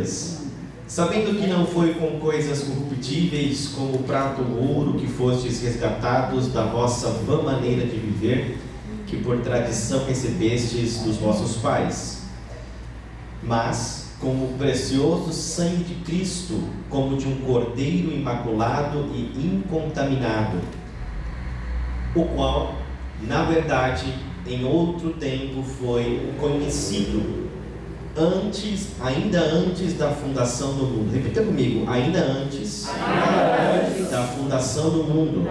Deus. Sabendo que não foi com coisas corruptíveis, como o prata ou ouro, que fostes resgatados da vossa vã maneira de viver, que por tradição recebestes dos vossos pais, mas com o precioso sangue de Cristo, como de um cordeiro imaculado e incontaminado, o qual, na verdade, em outro tempo foi conhecido, ainda antes da fundação do mundo. Repita comigo: ainda antes da fundação do mundo.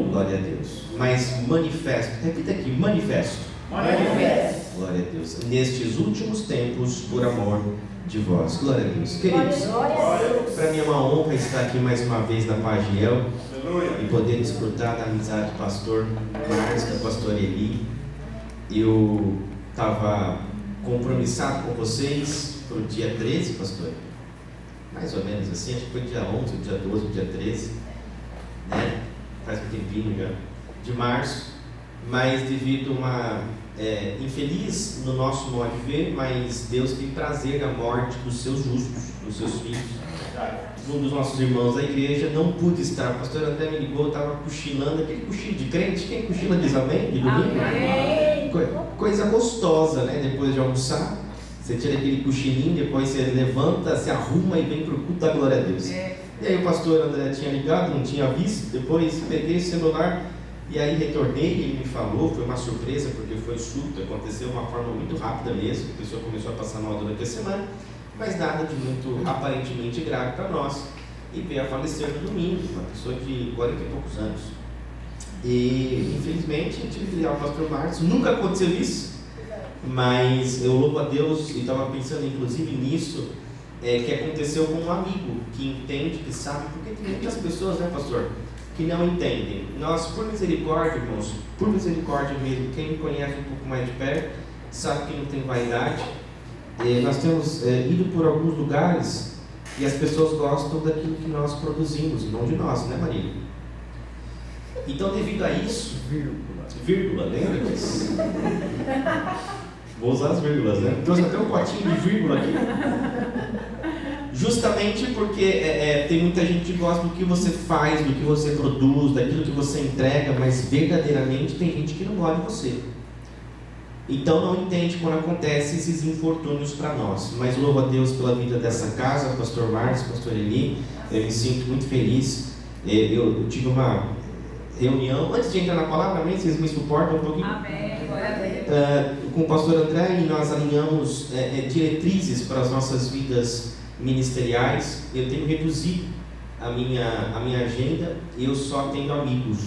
Glória a Deus. Mas manifesto, repita aqui: manifesto. Glória a Deus. Nestes últimos tempos, por amor de vós. Glória a Deus. Queridos, para mim é uma honra estar aqui mais uma vez na Pagiel e poder desfrutar da amizade do pastor Márcio, da pastora Eli. Eu estava compromissado com vocês para o dia 13, pastor, mais ou menos assim, acho que foi dia 11, dia 12, dia 13, né? Faz um tempinho já, de março, mas devido a uma infeliz no nosso modo de ver, mas Deus tem prazer na morte dos seus justos, dos seus filhos. Um dos nossos irmãos da igreja não pude estar. O pastor André me ligou, estava cochilando, aquele cochilo de crente. Quem cochila diz amém? De domingo? Amém. Coisa gostosa, né? Depois de almoçar, você tira aquele cochilinho, depois você levanta, se arruma e vem para o culto da glória a Deus. E aí o pastor André tinha ligado, não tinha visto, depois peguei o celular e aí retornei e ele me falou, foi uma surpresa porque foi súbito, aconteceu de uma forma muito rápida mesmo, a pessoa começou a passar mal durante a semana, mas nada de muito aparentemente grave para nós, e veio a falecer no domingo, uma pessoa de 40 e poucos anos. E infelizmente eu tive que ligar o pastor Márcio, nunca aconteceu isso, mas eu louvo a Deus e estava pensando inclusive nisso, que aconteceu com um amigo que entende, que sabe, porque tem muitas pessoas, né, pastor, que não entendem. Nós, por misericórdia, irmãos, por misericórdia mesmo, quem me conhece um pouco mais de perto sabe que não tem vaidade. Nós temos ido por alguns lugares e as pessoas gostam daquilo que nós produzimos, não de nós, né, Maria? Então, devido a isso, vírgula, lembra disso? Vou usar as vírgulas, né? Trouxe até um potinho de vírgula aqui. Justamente porque tem muita gente que gosta do que você faz, do que você produz, daquilo que você entrega, mas verdadeiramente tem gente que não gosta de você. Então não entende quando acontecem esses infortúnios para nós. Mas louvo a Deus pela vida dessa casa, pastor Márcio, pastor Eli. Eu me sinto muito feliz. Eu tive uma reunião, antes de entrar na palavra, amém? Vocês me suportam um pouquinho? Amém, glória a Deus. Com o pastor André, e nós alinhamos diretrizes para as nossas vidas ministeriais. Eu tenho reduzido a minha agenda, eu só tenho amigos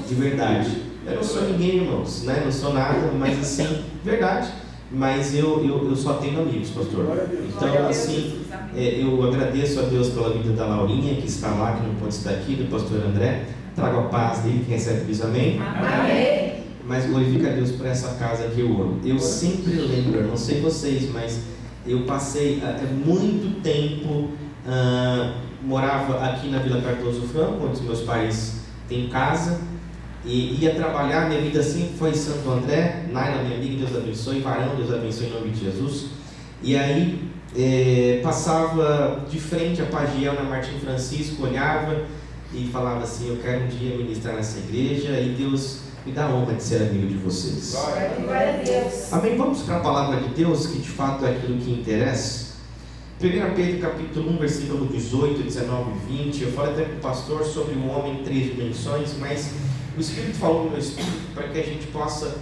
de verdade. Eu não sou ninguém, irmãos, né? Não sou nada, mas assim, verdade. Mas eu só tenho amigos, pastor. Então, assim, eu agradeço a Deus pela vida da Laurinha, que está lá, que não pode estar aqui, do pastor André. Trago a paz dele, que recebe diz amém. Amém. Mas glorifica a Deus por essa casa que eu amo. Eu sempre lembro, não sei vocês, mas eu passei muito tempo, morava aqui na Vila Cardoso Franco, onde os meus pais têm casa, e ia trabalhar. Minha vida sempre foi em Santo André. Naila, minha amiga, Deus abençoe. Varão, Deus abençoe em nome de Jesus. E aí passava de frente a Pagiel na Martim Francisco, olhava e falava assim: eu quero um dia ministrar nessa igreja, e Deus me dá a honra de ser amigo de vocês. Glória a Deus. Amém? Vamos para a palavra de Deus, que de fato é aquilo que interessa. 1 Pedro capítulo 1, versículo 18, 19 e 20. Eu falei até com o pastor sobre o homem em 3 dimensões, mas o Espírito falou no meu espírito para que a gente possa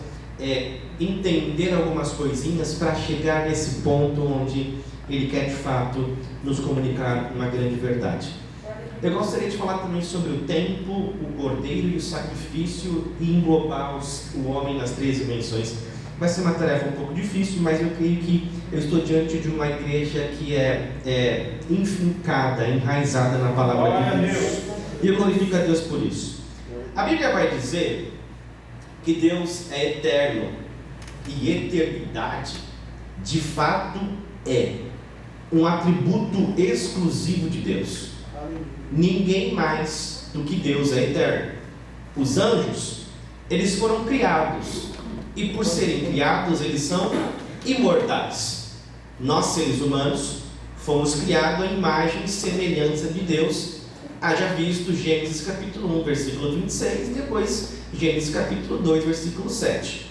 entender algumas coisinhas para chegar nesse ponto onde Ele quer de fato nos comunicar uma grande verdade. Eu gostaria de falar também sobre o tempo, o cordeiro e o sacrifício, e englobar o homem nas 3 dimensões. Vai ser uma tarefa um pouco difícil, mas eu creio que eu estou diante de uma igreja que é enfincada, enraizada na palavra de Deus. E eu glorifico a Deus por isso. A Bíblia vai dizer que Deus é eterno, e eternidade de fato é um atributo exclusivo de Deus. Ninguém mais do que Deus é eterno. Os anjos, eles foram criados, e por serem criados, eles são imortais. Nós, seres humanos, fomos criados à imagem e semelhança de Deus, haja visto Gênesis capítulo 1, versículo 26, e depois Gênesis capítulo 2, versículo 7.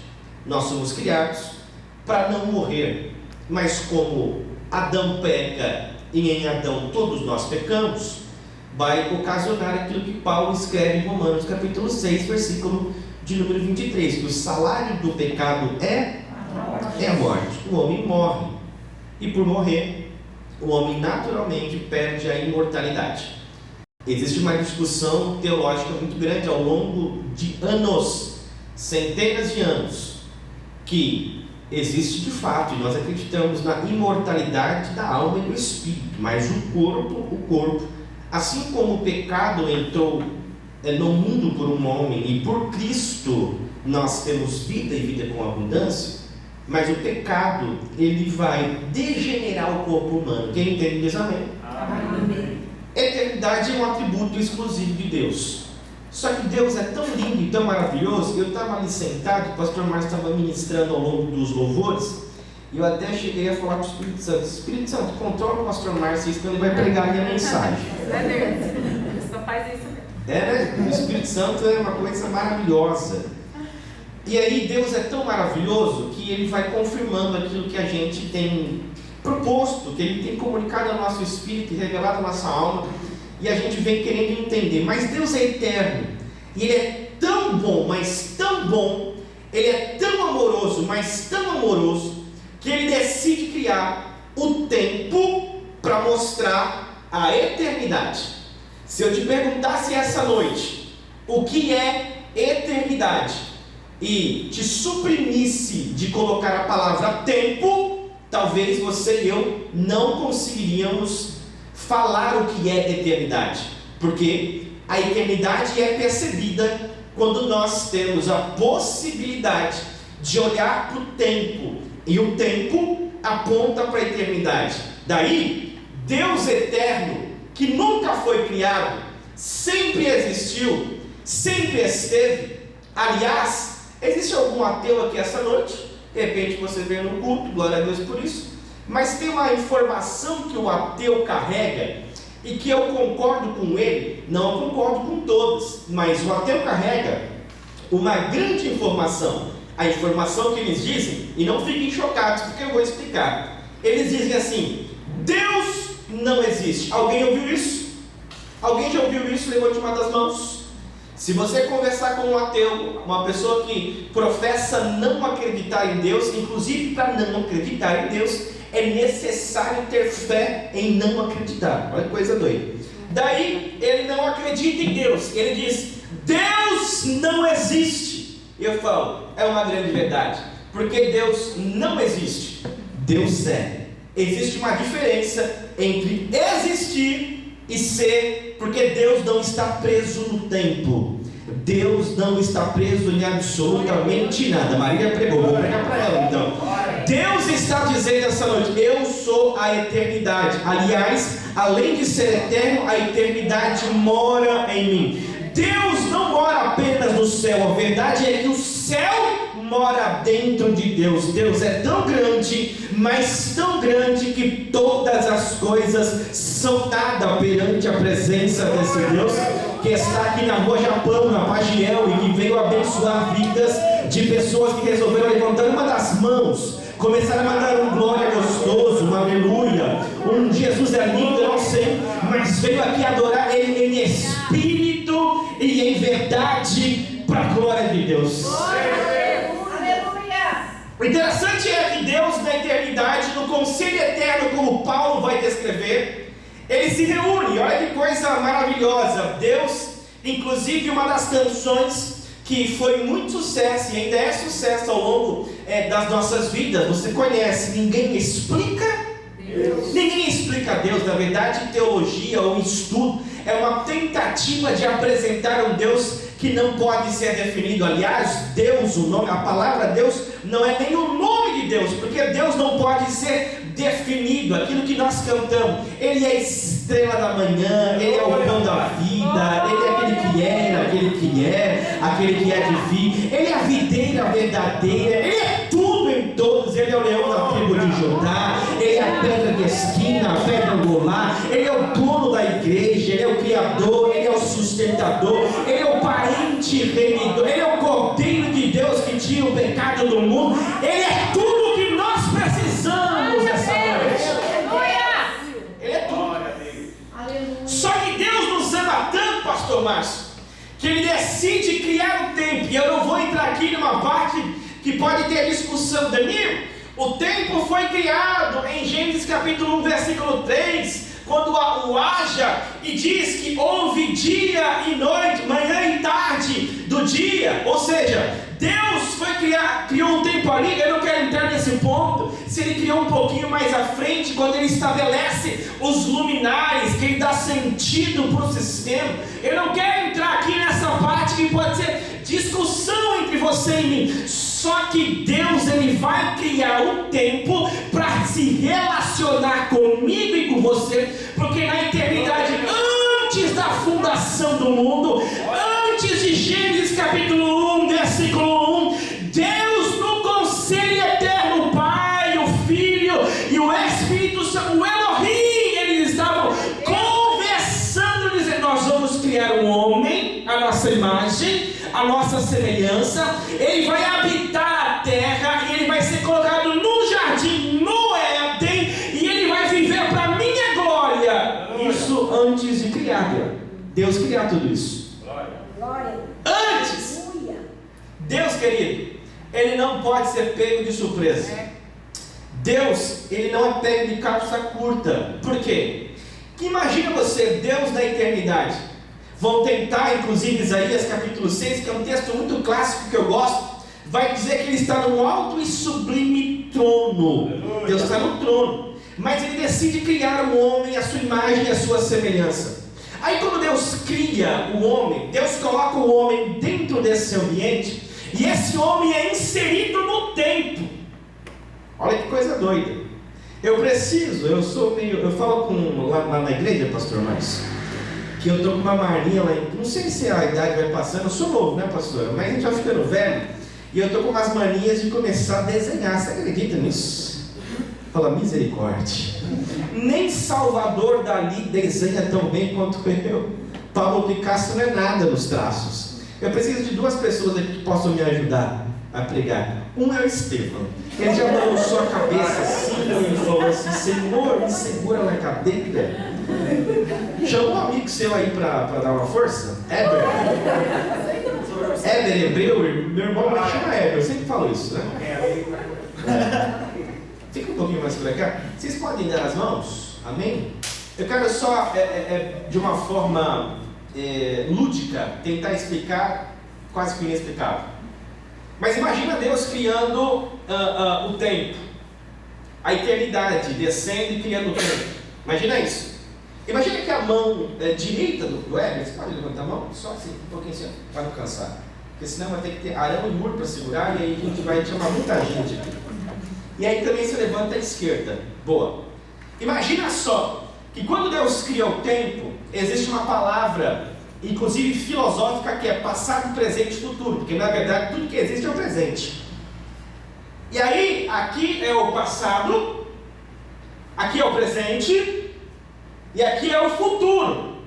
Nós somos criados para não morrer, mas como Adão peca e em Adão todos nós pecamos, vai ocasionar aquilo que Paulo escreve em Romanos capítulo 6, versículo de número 23, que o salário do pecado é a morte. O homem morre, e por morrer, o homem naturalmente perde a imortalidade. Existe uma discussão teológica muito grande ao longo de anos, centenas de anos, que existe de fato, e nós acreditamos na imortalidade da alma e do espírito, mas o corpo, assim como o pecado entrou no mundo por um homem e por Cristo nós temos vida e vida com abundância, mas o pecado ele vai degenerar o corpo humano. Quem entende diz amém? Amém. Eternidade é um atributo exclusivo de Deus. Só que Deus é tão lindo e tão maravilhoso. Eu estava ali sentado, o pastor Márcio estava ministrando ao longo dos louvores, e eu até cheguei a falar para o Espírito Santo: Espírito Santo, controla o pastor Márcio, isso, quando ele vai pregar a minha mensagem. Só faz isso. Né? O Espírito Santo é uma coisa maravilhosa. E aí Deus é tão maravilhoso que Ele vai confirmando aquilo que a gente tem proposto, que Ele tem comunicado ao nosso espírito e revelado à nossa alma, e a gente vem querendo entender. Mas Deus é eterno, e Ele é tão bom, mas tão bom, Ele é tão amoroso, mas tão amoroso, que Ele decide criar o tempo para mostrar a eternidade. Se eu te perguntasse essa noite o que é eternidade, e te suprimisse de colocar a palavra tempo, talvez você e eu não conseguiríamos falar o que é eternidade, porque a eternidade é percebida quando nós temos a possibilidade de olhar para o tempo, e o tempo aponta para a eternidade. Daí, Deus eterno, que nunca foi criado, sempre existiu, sempre esteve. Aliás, existe algum ateu aqui essa noite? De repente você veio no culto, glória a Deus por isso. Mas tem uma informação que o ateu carrega, e que eu concordo com ele, não concordo com todos, mas o ateu carrega uma grande informação. A informação que eles dizem, e não fiquem chocados porque eu vou explicar. Eles dizem assim: Deus não existe. Alguém ouviu isso? Alguém já ouviu isso? Levante uma das mãos. Se você conversar com um ateu, uma pessoa que professa não acreditar em Deus, inclusive para não acreditar em Deus, é necessário ter fé em não acreditar. Olha que coisa doida. Daí, ele não acredita em Deus. Ele diz: Deus não existe. Eu falo, é uma grande verdade, porque Deus não existe. Deus é. Existe uma diferença entre existir e ser, porque Deus não está preso no tempo. Deus não está preso em absolutamente nada. Maria pregou, vou pregar para ela então. Deus está dizendo essa noite: eu sou a eternidade. Aliás, além de ser eterno, a eternidade mora em mim. Deus não mora apenas no céu. A verdade é que o céu mora dentro de Deus. Deus é tão grande, mas tão grande, que todas as coisas são nada perante a presença desse Deus que está aqui na Rua Japão, na Pagiel, e que veio abençoar vidas de pessoas que resolveram levantar uma das mãos, começaram a mandar um glória gostoso, um aleluia, um Jesus é lindo, eu não sei, mas veio aqui adorar Ele em espírito e em verdade, para a glória de Deus. O interessante é que Deus, na eternidade, no conselho eterno, como Paulo vai descrever, Ele se reúne. Olha que coisa maravilhosa. Deus, inclusive, uma das canções que foi muito sucesso e ainda é sucesso ao longo das nossas vidas, você conhece: Ninguém explica Deus. Ninguém explica Deus. Na verdade, teologia ou estudo é uma tentativa de apresentar um Deus que não pode ser definido. Aliás, Deus, o nome, a palavra Deus não é nem o nome de Deus, porque Deus não pode ser definido. Aquilo que nós cantamos: Ele é a estrela da manhã, Ele é o pão da vida, Ele é aquele que era, aquele que é de vir, Ele é a videira verdadeira, Ele é tudo em todos. Ele é o leão da tribo de Judá, Ele é a a pedra de esquina, a pedra angular, Ele é o dono da igreja, Ele é o Criador, Ele é o sustentador, Ele é o parente remidor, Ele é o Cordeiro de Deus que tira o pecado do mundo, Ele é tudo o que nós precisamos essa noite. Ele é tudo. Só que Deus nos ama tanto, pastor Márcio, que Ele decide criar um tempo. E eu não vou entrar aqui numa parte que pode ter discussão. Danilo, o tempo foi criado em Gênesis capítulo 1, versículo 3, quando o haja e diz que houve dia e noite, manhã e tarde do dia. Ou seja, Deus criou um tempo ali. Eu não quero entrar nesse ponto, se Ele criou um pouquinho mais à frente, quando Ele estabelece os luminares, que Ele dá sentido para o sistema. Eu não quero entrar aqui nessa parte que pode ser discussão entre você e mim. Só que Deus, Ele vai criar um tempo para se relacionar comigo e com você, porque na eternidade, antes da fundação do mundo, antes de Gênesis capítulo 1, versículo 1, Deus no conselho eterno, o Pai, o Filho e o Espírito Santo, o Elohim, eles estavam conversando, dizendo: nós vamos criar um homem, a nossa imagem, a nossa semelhança. Ele vai habitar a terra e ele vai ser colocado no jardim, no Éden, e ele vai viver para a minha glória. Isso antes de criar Deus criar tudo isso. Antes. Deus, querido, Ele não pode ser pego de surpresa. Deus, Ele não é pego de calça curta. Por quê? Que imagina você, Deus da eternidade. Vão tentar, inclusive Isaías capítulo 6, que é um texto muito clássico que eu gosto, vai dizer que Ele está no alto e sublime trono. Deus está no trono, mas Ele decide criar um homem à sua imagem e à sua semelhança. Aí quando Deus cria o homem, Deus coloca o homem dentro desse ambiente, e esse homem é inserido no tempo. Olha que coisa doida. Eu falo lá na igreja, pastor Márcio, que eu estou com uma mania lá, não sei se a idade vai passando, eu sou novo, né, pastor? Mas a gente vai ficando velho, e eu estou com umas manias de começar a desenhar. Você acredita nisso? Fala, misericórdia. Nem Salvador Dalí desenha tão bem quanto eu. Pablo Picasso não é nada nos traços. Eu preciso de duas pessoas aqui que possam me ajudar a pregar. Um é o Estevão. Ele já balançou a cabeça assim e falou assim: Senhor, me segura na cadeira. Chama um amigo seu aí para dar uma força. Éber Hebreu, meu irmão me chama Éber, eu sempre falo isso, né? Fica um pouquinho mais para cá. Vocês podem dar as mãos? Amém? Eu quero só, de uma forma lúdica, tentar explicar quase que inexplicável. Mas imagina Deus criando o tempo, a eternidade, descendo e criando o tempo. Imagina isso. Imagina que a mão direita do Éber, você pode levantar a mão? Só assim, um pouquinho assim, para não cansar. Porque senão vai ter que ter Arão e Muro para segurar, e aí a gente vai chamar muita gente aqui. E aí também se levanta à esquerda. Boa. Imagina só que quando Deus cria o tempo, existe uma palavra, inclusive filosófica, que é passado, presente e futuro, porque na verdade tudo que existe é o presente. E aí, aqui é o passado, aqui é o presente, e aqui é o futuro.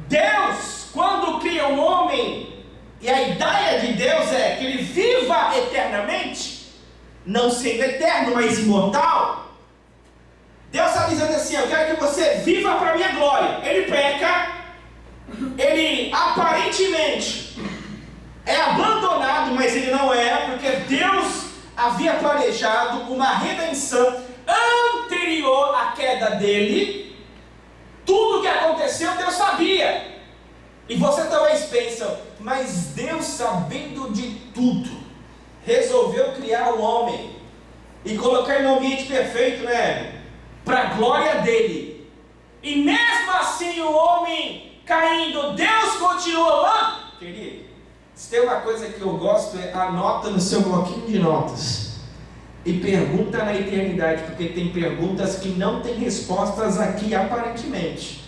Deus, quando cria um homem, e a ideia de Deus é que ele viva eternamente, não sendo eterno, mas imortal. Deus está dizendo assim: eu quero que você viva para a minha glória. Ele peca, ele aparentemente é abandonado, mas ele não é, porque Deus havia planejado uma redenção anterior à queda dele. Tudo que aconteceu Deus sabia. E você talvez pensa: mas Deus, sabendo de tudo, resolveu criar o homem e colocar ele no ambiente perfeito, né? Para a glória dele. E mesmo assim o homem caindo, Deus continua lá. Querido, se tem uma coisa que eu gosto, anota no seu bloquinho de notas e pergunta na eternidade, porque tem perguntas que não tem respostas aqui aparentemente.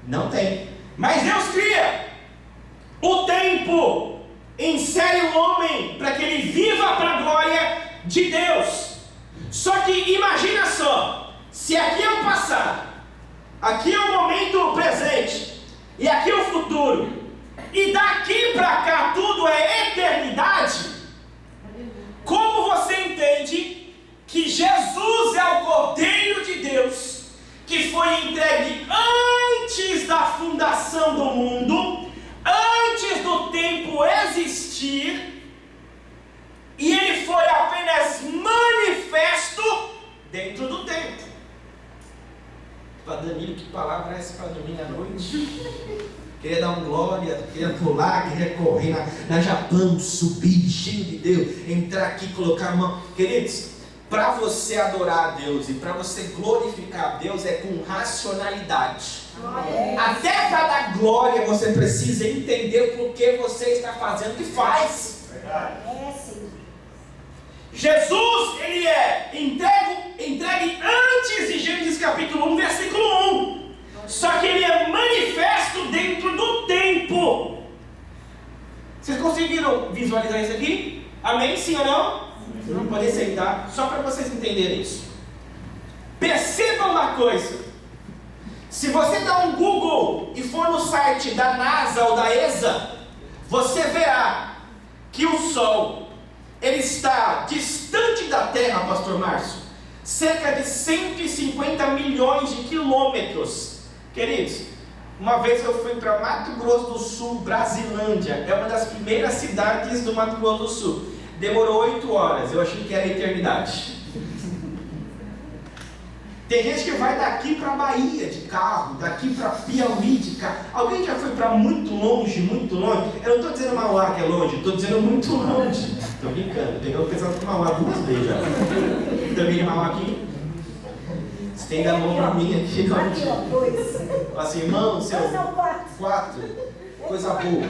Não tem. Mas Deus cria o tempo, insere o homem para que ele viva para a glória de Deus. Só que imagina só, se aqui é o passado, aqui é o momento presente, e aqui é o futuro, e daqui para cá tudo é eternidade, como você entende que Jesus é o Cordeiro de Deus, que foi entregue antes da fundação do mundo, antes do tempo existir, e ele foi apenas manifesto dentro do tempo? Danilo, que palavra é essa para dormir à noite? Queria dar um glória, queria pular, queria correr na Japão, subir, cheio de Deus, entrar aqui, colocar a mão. Queridos, para você adorar a Deus e para você glorificar a Deus é com racionalidade. Até para dar glória você precisa entender por que você está fazendo o que faz. Jesus, ele é entregue antes de Gênesis capítulo 1, versículo 1. Só que ele é manifesto dentro do tempo. Vocês conseguiram visualizar isso aqui? Amém? Sim ou não? Vocês não podem sentar, só para vocês entenderem isso. Percebam uma coisa. Se você dá um Google e for no site da NASA ou da ESA, você verá que o Sol, ele está distante da Terra, pastor Márcio, cerca de 150 milhões de quilômetros. Queridos, uma vez eu fui para Mato Grosso do Sul, Brasilândia, é uma das primeiras cidades do Mato Grosso do Sul. Demorou 8 horas, eu achei que era eternidade. Tem gente que vai daqui para Bahia de carro, daqui para Piauí de carro. Alguém já foi para muito longe, muito longe? Eu não estou dizendo Mauá que é longe, estou dizendo muito longe. Estou brincando, peguei o pessoal de Mauá 2 vezes já. Também de Mauá aqui. Estende a mão para mim aqui. Aqui, ó, 2. Assim, irmão, seu. 4. Coisa boa.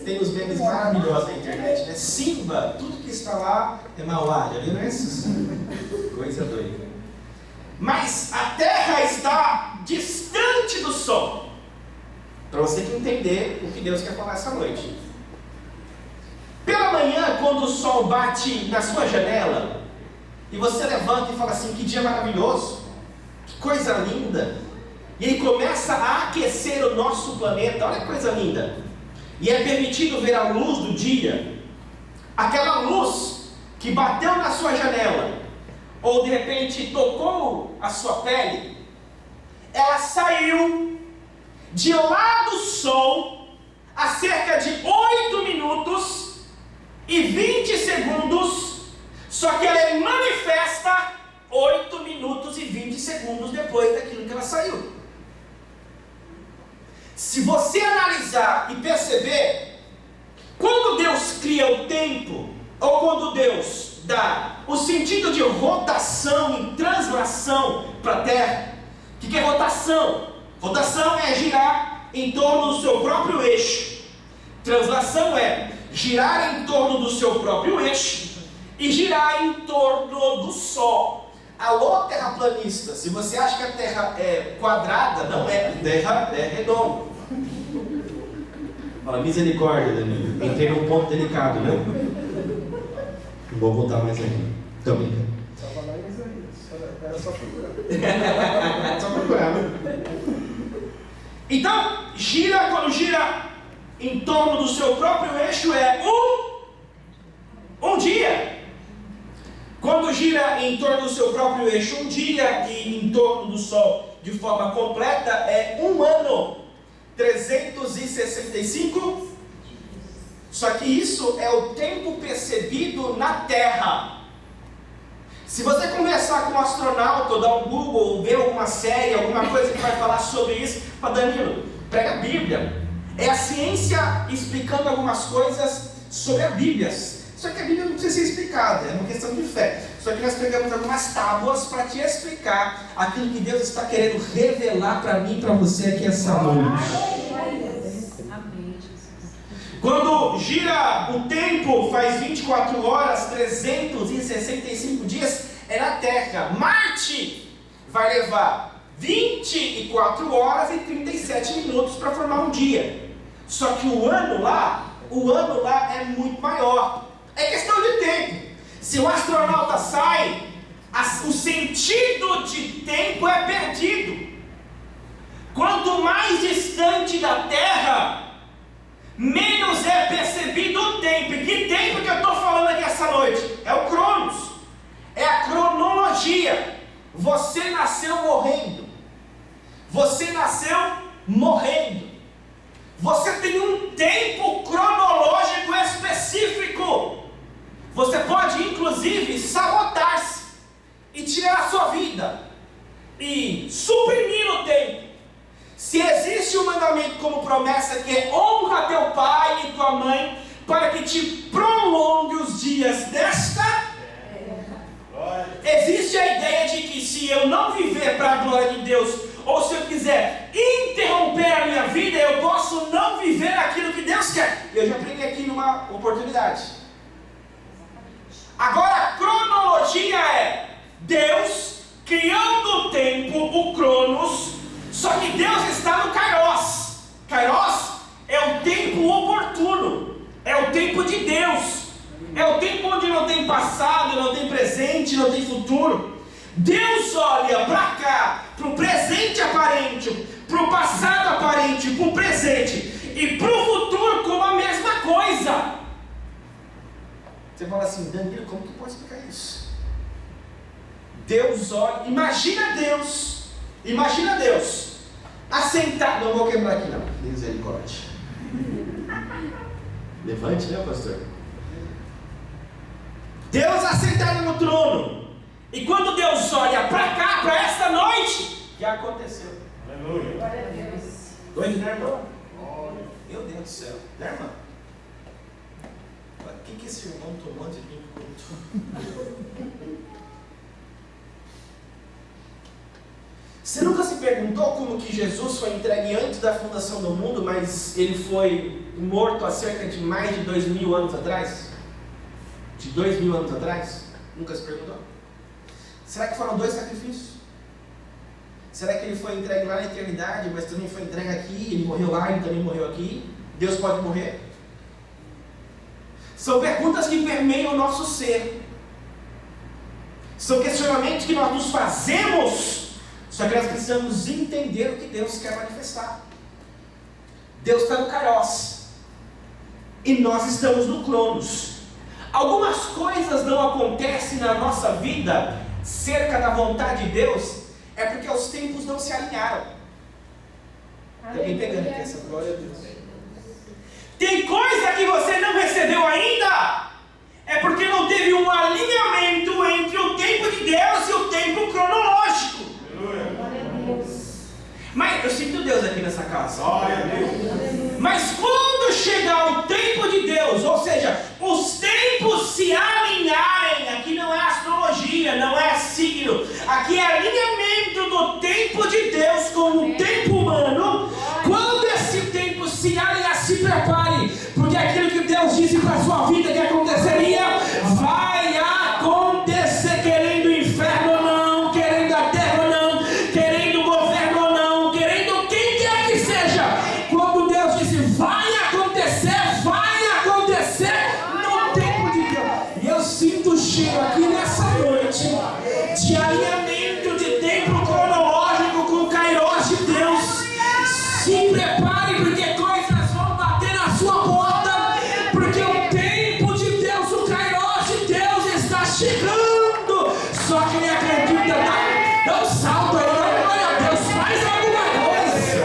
Tem os memes maravilhosos na internet, né? Simba, tudo que está lá é Mauá, já viram esses? Coisa doida. Mas a Terra está distante do Sol. Para você entender o que Deus quer falar essa noite. Pela manhã, quando o Sol bate na sua janela, e você levanta e fala assim, que dia maravilhoso, que coisa linda. E ele começa a aquecer o nosso planeta, olha que coisa linda. E é permitido ver a luz do dia. Aquela luz que bateu na sua janela, ou de repente tocou a sua pele, ela saiu de lá do Sol a cerca de 8 minutos e 20 segundos, só que ela é manifesta 8 minutos e 20 segundos depois daquilo que ela saiu. Se você analisar e perceber, quando Deus cria o tempo, ou quando Deus dá o sentido de rotação e translação para a Terra, o que é rotação? Rotação é girar em torno do seu próprio eixo. Translação é girar em torno do seu próprio eixo e girar em torno do Sol. Alô, terraplanista, se você acha que a Terra é quadrada, não é, a Terra é redonda. Fala, misericórdia, Danilo, entrei num ponto delicado, né? Não vou voltar mais aqui. Estou brincando. Estava lá em Isaías, era só procurar. Só procurar, né? Então, quando gira em torno do seu próprio eixo é um dia. Quando gira em torno do seu próprio eixo um dia e em torno do Sol de forma completa é um ano, 365. Só que isso é o tempo percebido na Terra. Se você conversar com um astronauta ou dar um Google ou ver alguma série, alguma coisa que vai falar sobre isso, fala, Danilo, prega a Bíblia. É a ciência explicando algumas coisas sobre a Bíblia. Só que a Bíblia não precisa ser explicada, é uma questão de fé. Só que nós pegamos algumas tábuas para te explicar aquilo que Deus está querendo revelar para mim e para você aqui essa noite. Amém, Jesus. Quando gira o tempo, faz 24 horas, 365 dias, é na Terra. Marte vai levar 24 horas e 37 minutos para formar um dia. Só que o ano lá é muito maior. É questão de tempo. Se o astronauta sai, o sentido de tempo é perdido. Quanto mais distante da Terra, menos é percebido o tempo. E que tempo que eu estou falando aqui essa noite? É o Cronos, é a cronologia. Você nasceu morrendo. Você nasceu morrendo. Você tem um tempo cronológico específico. Você pode inclusive sabotar-se e tirar a sua vida e suprimir o tempo. Se existe um mandamento como promessa que é honra teu pai e tua mãe para que te prolongue os dias desta, existe a ideia de que se eu não viver para a glória de Deus, ou se eu quiser interromper a minha vida, eu posso não viver aquilo que Deus quer. Eu já preguei aqui numa oportunidade. Agora a cronologia é Deus criando o tempo, o Cronos, só que Deus está no Kairos. Kairos é o tempo oportuno, é o tempo de Deus, é o tempo onde não tem passado, não tem presente, não tem futuro. Deus olha para cá, para o presente aparente, para o passado aparente, para o presente e para o futuro como a mesma coisa. Você fala assim, Danilo, como que pode explicar isso? Deus olha, imagina Deus assentado, não vou quebrar aqui não, misericórdia. Levante, né, pastor? Deus assentado no trono. E quando Deus olha para cá, para esta noite, o que aconteceu? Aleluia. Glória a Deus. Doido, né, irmão? Meu Deus do céu. Né, irmão? O que esse irmão tomou de mim? Você nunca se perguntou como que Jesus foi entregue antes da fundação do mundo, mas ele foi morto há cerca de mais de 2000 anos atrás? De 2000 anos atrás? Nunca se perguntou? Será que foram 2 sacrifícios? Será que ele foi entregue lá na eternidade, mas também foi entregue aqui? Ele morreu lá, ele também morreu aqui? Deus pode morrer? São perguntas que permeiam o nosso ser. São questionamentos que nós nos fazemos, só que nós precisamos entender o que Deus quer manifestar. Deus está no Kairos e nós estamos no Cronos. Algumas coisas não acontecem na nossa vida cerca da vontade de Deus, é porque os tempos não se alinharam. Alguém pegando aqui essa glória a Deus. Tem coisa que você não recebeu ainda, é porque não teve um alinhamento entre o tempo de Deus e o tempo cronológico. Glória a Deus. Mas eu sinto Deus aqui nessa casa. Glória a Deus. Mas quando chegar o tempo de Deus, ou seja, os tempos se alinharem, aqui não é astrologia, não é signo, aqui é alinhamento do tempo de Deus com o tempo humano. Quando esse tempo se alinhar, se prepare, porque aquilo que Deus disse para a sua vida que aconteceria, vai acontecer, querendo o inferno ou não, querendo a terra ou não, querendo o governo ou não, querendo quem quer que seja. Quando Deus disse vai acontecer no tempo de Deus. E eu sinto o cheiro aqui nessa noite de alinhamento de tempo cronológico com o Kairos de Deus. Se prepare, porque coisas vão bater na sua porta, porque o tempo de Deus, o Kairos de Deus está chegando. Só que ele acredita, dá um salto aí, dá glória a Deus, faz alguma coisa.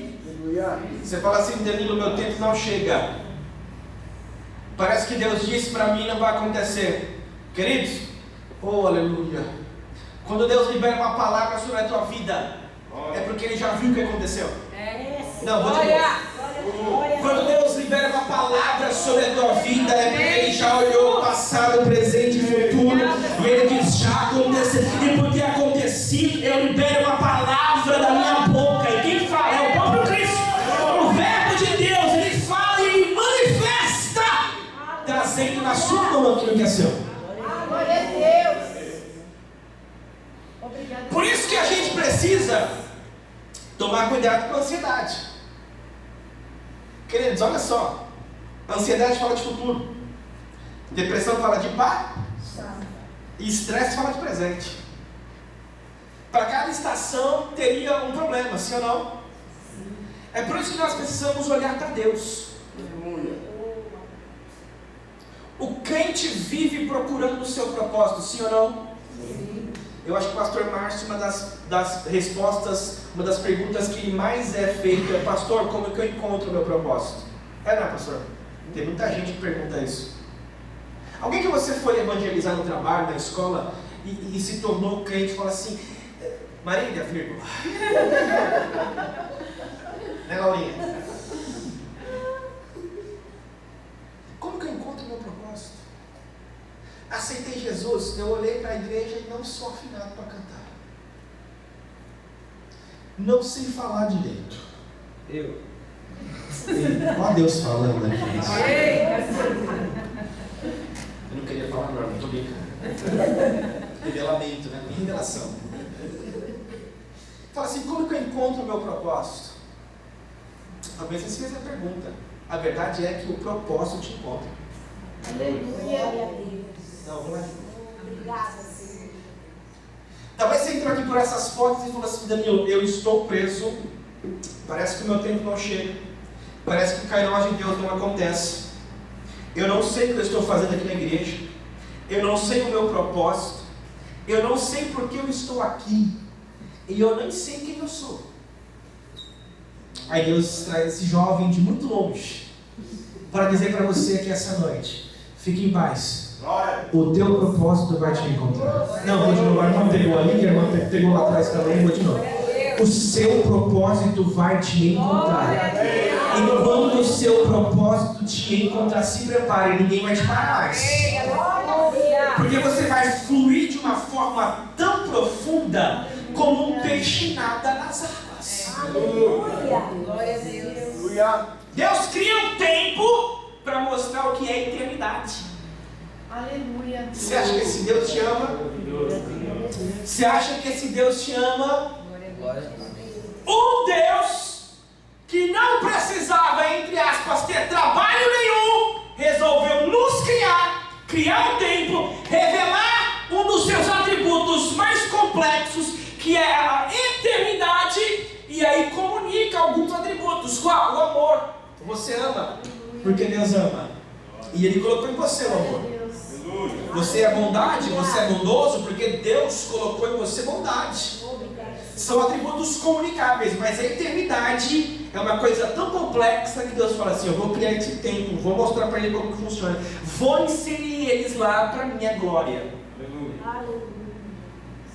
Aleluia. Você fala assim, Danilo, meu tempo não chega. Parece que Deus disse para mim não vai acontecer. Queridos, oh aleluia. Quando Deus libera uma palavra sobre a tua vida, é porque Ele já viu o que aconteceu. Não, vou de novo. Quando Deus libera uma palavra sobre a tua vida, é porque Ele já olhou o passado, presente e futuro, e Ele diz, já aconteceu. E porque acontecido, eu libero uma palavra da minha boca. E quem fala é o próprio Cristo. O verbo de Deus, Ele fala e Ele manifesta, trazendo na sua mão aquilo que é seu. Glória a Deus. Obrigada. Por isso que a gente precisa tomar cuidado com a ansiedade. Queridos, olha só. Ansiedade fala de futuro. Depressão fala de passado. E estresse fala de presente. Para cada estação teria um problema, sim ou não? É por isso que nós precisamos olhar para Deus. O crente vive procurando o seu propósito, sim ou não? Sim. Eu acho que o pastor Márcio, uma das respostas, uma das perguntas que mais é feita é: pastor, como é que eu encontro o meu propósito? Não é, pastor? Tem muita gente que pergunta isso. Alguém que você foi evangelizar no trabalho, na escola, e se tornou crente, fala assim: Marília, vírgula. Né, Laurinha? Como que eu encontro o meu propósito? Aceitei Jesus, eu olhei para a igreja e não sou afinado para cantar. Não sei falar direito. Olha Deus falando aqui. Eu não queria falar não estou brincando. Revelamento, né? Revelação. Fala assim: como que eu encontro o meu propósito? Talvez você fez a pergunta. A verdade é que o propósito te encontra. Aleluia. Não, vamos lá. Obrigada, Senhor. Talvez você entrou aqui por essas portas e falou assim: Danilo, eu estou preso. Parece que o meu tempo não chega. Parece que o Kairos de Deus não acontece. Eu não sei o que eu estou fazendo aqui na igreja. Eu não sei o meu propósito. Eu não sei por que eu estou aqui. E eu nem sei quem eu sou. Aí Deus traz esse jovem de muito longe para dizer para você que essa noite: fique em paz. O teu propósito vai te encontrar. Não, vou de novo. A irmã pegou ali, a irmã pegou lá atrás também. Vou de novo. O seu propósito vai te encontrar. E quando o seu propósito te encontrar, se prepare, ninguém vai te parar mais. Porque você vai fluir de uma forma tão profunda como um peixe nada nas águas. Glória a Deus. Deus cria um tempo para mostrar o que é eternidade. Aleluia. Você acha que esse Deus te ama? Você acha que esse Deus te ama? Um Deus que não precisava, entre aspas, ter trabalho nenhum, resolveu nos criar um tempo, revelar um dos seus atributos mais complexos, que é a eternidade, e aí comunica alguns atributos. Qual? O amor. Você ama porque Deus ama, e Ele colocou em você o amor. Você é bondade, você é bondoso porque Deus colocou em você bondade. São atributos comunicáveis, mas a eternidade é uma coisa tão complexa que Deus fala assim: eu vou criar esse tempo, vou mostrar para ele como que funciona, vou inserir eles lá para a minha glória.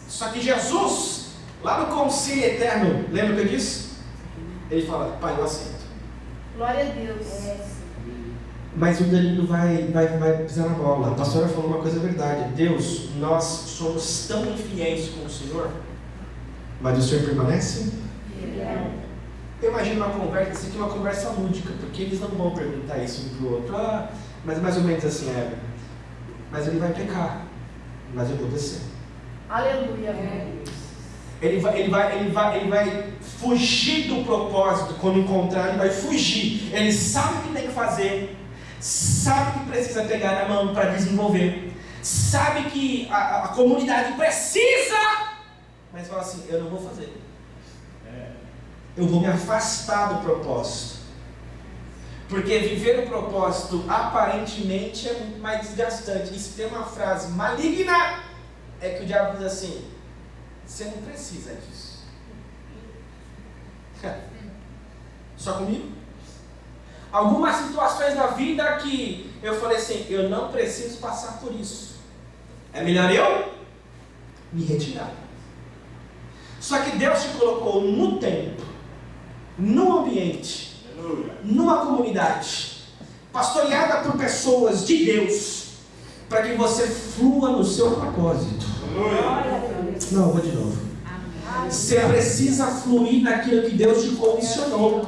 Só que Jesus, lá no concílio eterno, lembra o que eu disse? Ele fala: pai, eu aceito. Glória a Deus. Mas o Danilo vai pisar na bola. A pastora falou uma coisa verdade: Deus, nós somos tão infiéis com o Senhor, mas o Senhor permanece? Eu imagino uma conversa, isso aqui é uma conversa lúdica, porque eles não vão perguntar isso um para o outro. Mas mais ou menos assim, mas ele vai pecar, mas eu vou descer. Aleluia. Ele vai fugir do propósito. Quando encontrar, ele vai fugir. Ele sabe o que tem que fazer, sabe que precisa pegar na mão para desenvolver, sabe que a comunidade precisa, mas fala assim: eu não vou fazer. Eu vou me afastar do propósito. Porque viver o propósito aparentemente é muito mais desgastante. Isso tem uma frase maligna, é que o diabo diz assim: você não precisa disso. Só comigo? Algumas situações da vida que eu falei assim: eu não preciso passar por isso. É melhor eu me retirar. Só que Deus te colocou no tempo, num ambiente, numa comunidade, pastoreada por pessoas de Deus, para que você flua no seu propósito. Não, eu vou de novo. Você precisa fluir naquilo que Deus te comissionou.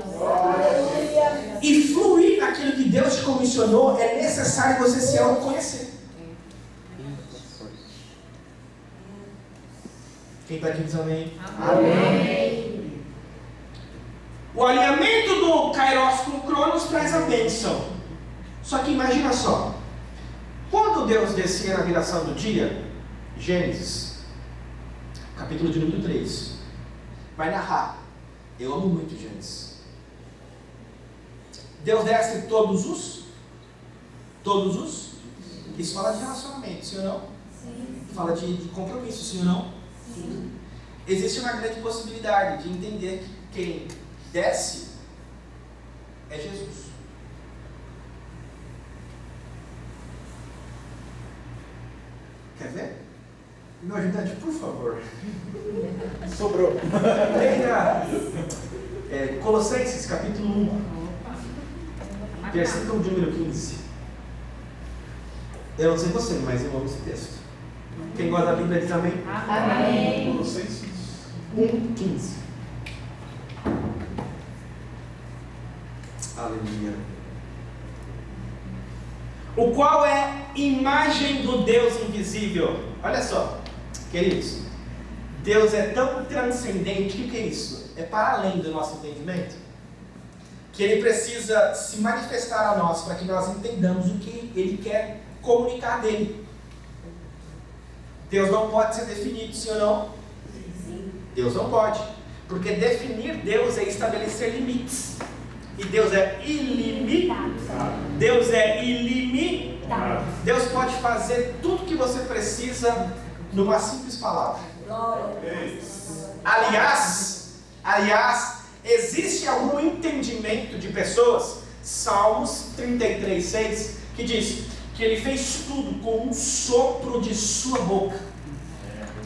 E fluir naquilo que Deus te comissionou é necessário você se autoconhecer. Quem está aqui diz amém? Amém. O alinhamento do Kairos com o Cronos traz a bênção. Só que imagina só, quando Deus descia na viração do dia, Gênesis, capítulo de número 3, vai narrar. Eu amo muito Gênesis. Deus desce todos os? Isso fala de relacionamento, sim ou não? Sim. Fala de compromisso, sim ou não? Sim. Existe uma grande possibilidade de entender que quem desce é Jesus. Quer ver? Meu ajudante, por favor. Sobrou. Leia Colossenses, capítulo 1, versículo de número 15. Eu não sei você, mas eu amo esse texto. Quem gosta da Bíblia diz amém? Amém. Colossenses 1:15. Aleluia. O qual é imagem do Deus invisível. Olha só, queridos, Deus é tão transcendente. O que é isso? É para além do nosso entendimento, que Ele precisa se manifestar a nós para que nós entendamos o que Ele quer comunicar dele. Deus não pode ser definido, sim ou não? Sim. Deus não pode, porque definir Deus é estabelecer limites. E Deus é ilimitado. Deus é ilimitado. Deus pode fazer tudo que você precisa numa simples palavra. Aliás, existe algum entendimento de pessoas, Salmos 33:6, que diz que Ele fez tudo com um sopro de sua boca.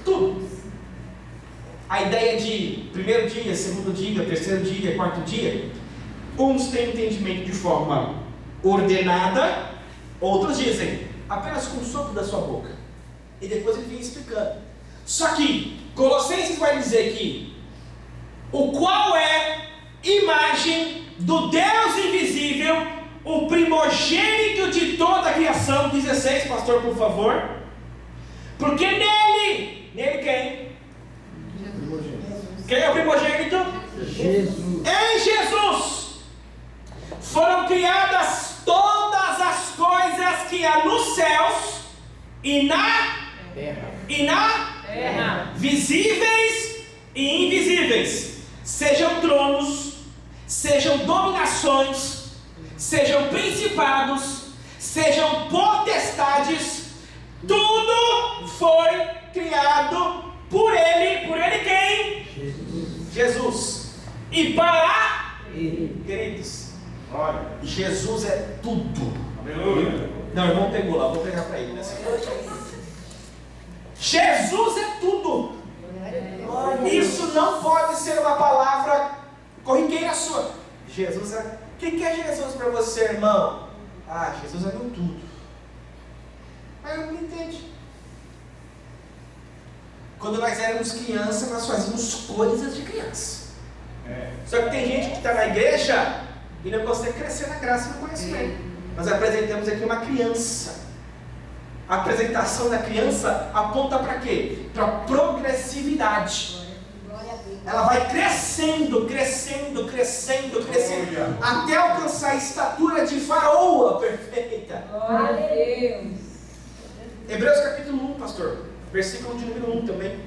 Tudo. A ideia de primeiro dia, segundo dia, terceiro dia, quarto dia, uns têm entendimento de forma ordenada, outros dizem apenas com o sopro da sua boca. E depois ele vem explicando. Só que Colossenses vai dizer que o qual é imagem do Deus invisível, o primogênito de toda a criação. 16, pastor, por favor. Porque nele quem? Quem é o primogênito? Jesus. Em Jesus foram criadas todas as coisas que há nos céus e na terra, visíveis e invisíveis, sejam tronos, sejam dominações, sejam principados, sejam potestades, tudo foi criado por Ele quem? Jesus. E para Ele, queridos, Jesus é tudo. Aleluia. Não, o irmão pegou lá, vou pegar para ele nessa noite. Jesus é tudo. Isso não pode ser uma palavra corriqueira sua. Jesus é. O que é Jesus para você, irmão? Ah, Jesus é meu tudo. Mas eu não entendo. Quando nós éramos crianças, nós fazíamos coisas de criança. Só que tem gente que está na igreja e não consegue crescer na graça e no conhecimento. Nós apresentamos aqui uma criança. A apresentação da criança aponta para quê? Para progressividade. Ela vai crescendo, até alcançar a estatura de varoa perfeita. Glória a Deus. Hebreus capítulo 1, pastor, versículo de número 1 também.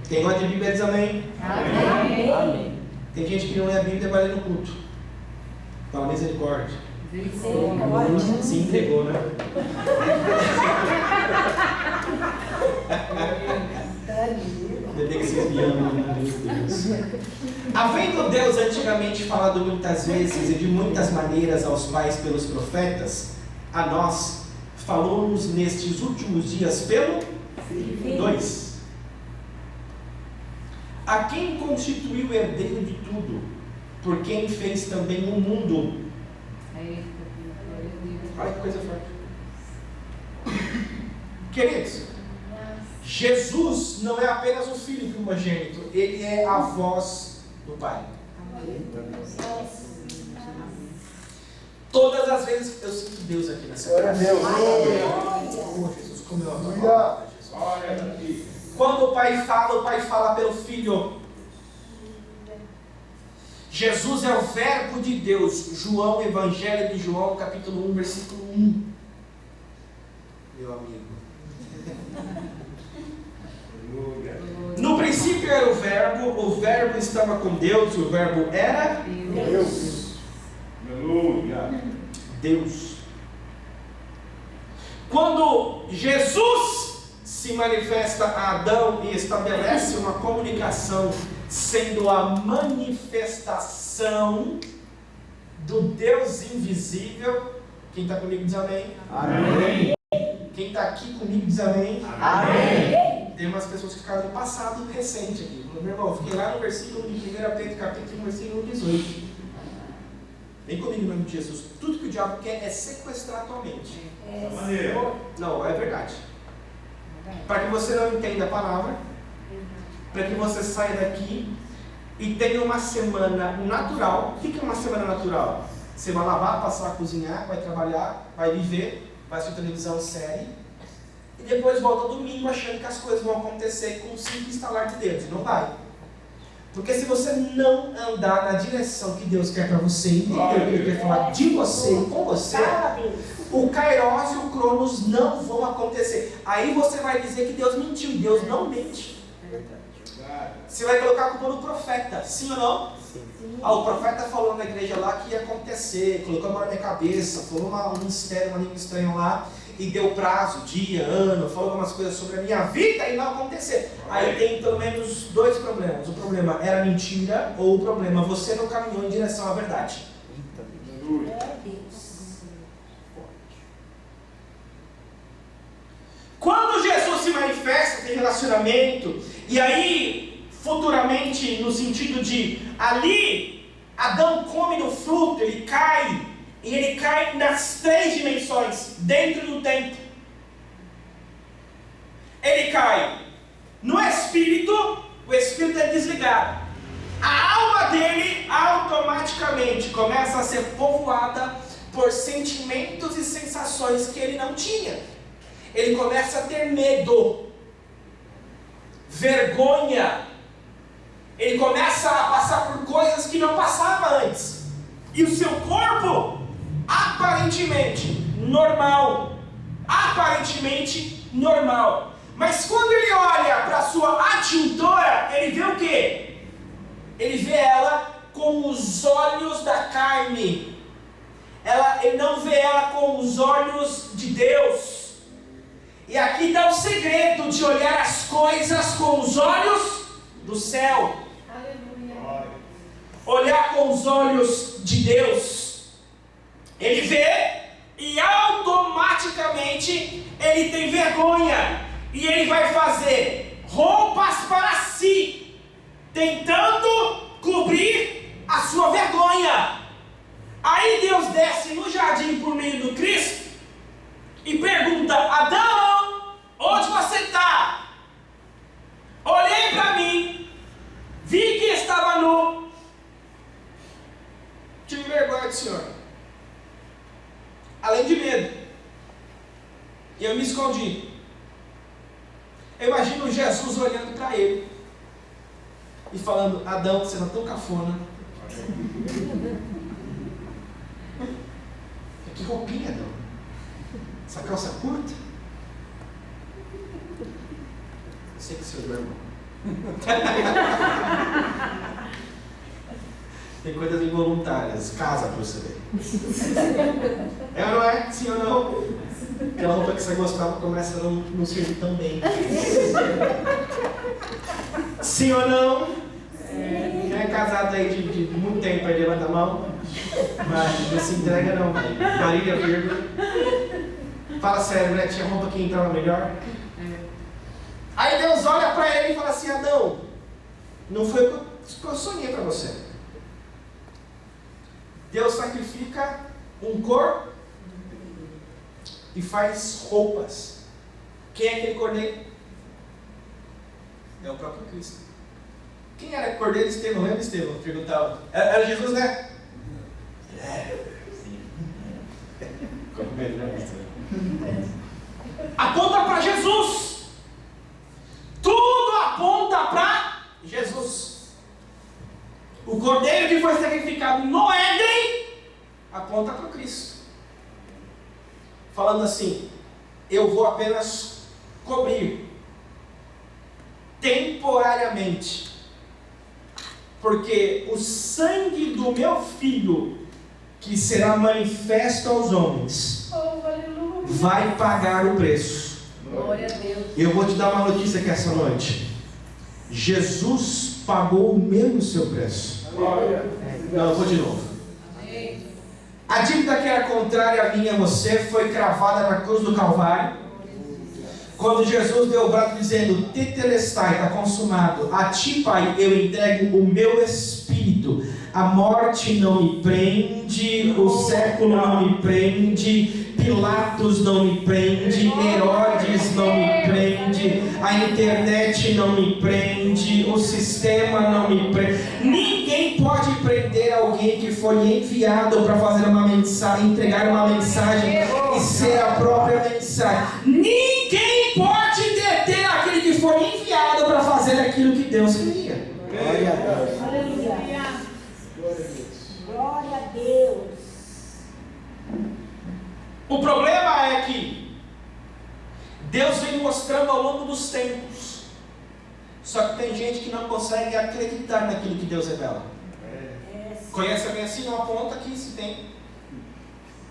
Quem gosta de Bíblia diz amém. Amém. Tem gente que não lê a Bíblia e vai ler no culto. Fala misericórdia. Se entregou, né? Ainda que vocês me amam, né? Meu Deus. Havendo Deus antigamente falado muitas vezes e de muitas maneiras aos pais pelos profetas, a nós falou-nos nestes últimos dias pelo 2. A quem constituiu o herdeiro de tudo, por quem fez também o mundo. Olha que coisa forte. Queridos, Jesus não é apenas o Filho primogênito, Ele é a voz do Pai. Todas as vezes eu sinto Deus aqui nessa Glória a Deus. Oh, Jesus, como eu adoro Jesus. Quando o Pai fala pelo Filho. Jesus é o verbo de Deus. João, Evangelho de João, capítulo 1, versículo 1. Meu amigo. No princípio era o verbo estava com Deus, o verbo era Deus. Aleluia. Deus. Quando Jesus se manifesta a Adão e estabelece uma comunicação, sendo a manifestação do Deus invisível, quem está comigo diz amém? Amém. Quem está aqui comigo diz amém? Amém. Tem umas pessoas que ficaram no passado recente aqui. Meu irmão, eu fiquei lá no versículo de 1 Pedro, capítulo, versículo 18. Vem comigo em nome de Jesus. Tudo que o diabo quer é sequestrar a tua mente. Não, é verdade. Para que você não entenda a palavra, para que você saia daqui e tenha uma semana natural. O que é uma semana natural? Você vai lavar, passar, cozinhar, vai trabalhar, vai viver, vai assistir televisão, série, e depois volta domingo achando que as coisas vão acontecer com um simples estalar de dedos. Não vai. Porque se você não andar na direção que Deus quer para você, entender o que Ele quer falar de você e com você, o Kairos e o Cronos não vão acontecer. Aí você vai dizer que Deus mentiu. Deus não mente. Você vai colocar a culpa no profeta, sim ou não? Sim. O profeta falou na igreja lá que ia acontecer, colocou a mão na minha cabeça, falou um mistério, uma língua estranha lá, e deu prazo, dia, ano, falou algumas coisas sobre a minha vida e não aconteceu. Aí tem pelo menos dois problemas. O problema era mentira, ou o problema você não caminhou em direção à verdade. Quando Jesus se manifesta, tem relacionamento, e aí, futuramente, no sentido de, ali, Adão come do fruto, ele cai, e ele cai nas 3 dimensões, dentro do tempo. Ele cai no espírito, o espírito é desligado. A alma dele, automaticamente, começa a ser povoada por sentimentos e sensações que ele não tinha. Ele começa a ter medo, vergonha, ele começa a passar por coisas que não passava antes, e o seu corpo, aparentemente normal, mas quando ele olha para a sua adjutora, ele vê o quê? Ele vê ela com os olhos da carne, ele não vê ela com os olhos de Deus. E aqui está o segredo de olhar as coisas com os olhos do céu. Aleluia. Olhar com os olhos de Deus. Ele vê e automaticamente ele tem vergonha. E ele vai fazer roupas para si, tentando cobrir a sua vergonha. Aí Deus desce no jardim por meio do Cristo e pergunta: Adão, onde você está? Olhei para mim, vi que estava nu, tive vergonha do Senhor, além de medo, e eu me escondi. Eu imagino Jesus olhando para ele e falando: Adão, você não é tão cafona. Que roupinha, Adão? Essa calça curta? Eu sei que seu irmão. Tem coisas involuntárias. Casa pra você ver. É ou não é? Sim ou não? Aquela roupa que você gostava começa a não servir tão bem. Sim ou não? Quem é casado aí de muito tempo aí, levanta a mão. Mas não se entrega não, mãe. Marília, vírgula. Fala sério, né? Tinha roupa que entrava melhor. Aí Deus olha para ele e fala assim: Adão, não foi o que eu sonhei para você. Deus sacrifica um corpo e faz roupas. Quem é aquele cordeiro? É o próprio Cristo. Quem era cordeiro? Estevão, lembra Estevão? Perguntava. Era Jesus, né? Aponta para Jesus. Tudo aponta para Jesus. O cordeiro que foi sacrificado pecado no Éden aponta para o Cristo. Falando assim, eu vou apenas cobrir temporariamente, porque o sangue do meu filho, que será manifesto aos homens, vai pagar o preço. Glória a Deus. Eu vou te dar uma notícia aqui essa noite. Jesus pagou o meu e o seu preço. Não, eu vou de novo. A dívida que era contrária a mim e a você foi cravada na cruz do Calvário. Quando Jesus deu o braço dizendo, Tetelestai, está consumado. A ti, Pai, eu entrego o meu espírito. A morte não me prende, o século não me prende, Pilatos não me prende, Herodes não me prende, a internet não me prende, o sistema não me prende. Ninguém pode prender alguém que foi enviado para fazer uma mensagem, entregar uma mensagem e ser a própria mensagem. Ninguém pode deter aquele que foi enviado para fazer aquilo que Deus queria. Glória a Deus. Aleluia. Glória a Deus. Glória a Deus. O problema é que Deus vem mostrando ao longo dos tempos. Só que tem gente que não consegue acreditar naquilo que Deus revela. Conhece alguém assim? Não aponta aqui se tem.